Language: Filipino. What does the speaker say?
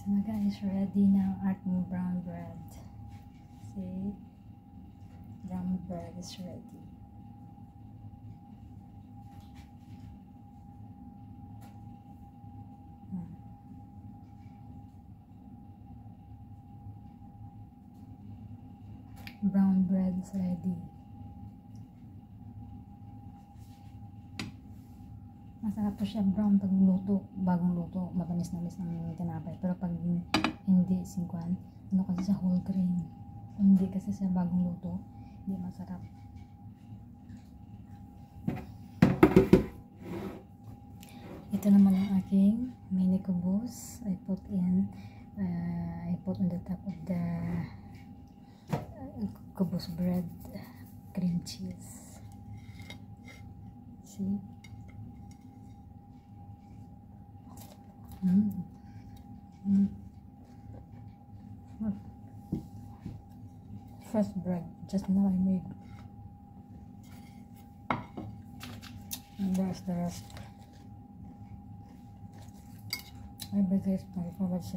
Ito na guys, ready na ang aking brown bread. See? Brown bread is ready. Brown bread is ready. Masarap po siya brown pag luto, bagong luto, matamis-namis ng tinapay. Pero pag hindi singkwan, ano kasi sa whole grain. Hindi kasi sa bagong luto, hindi masarap. Ito naman ang aking mini kubos. I put on the top of the kubos bread cream cheese. See? Fresh bread, just now I made. And there's the rest. I bet it's my favorite.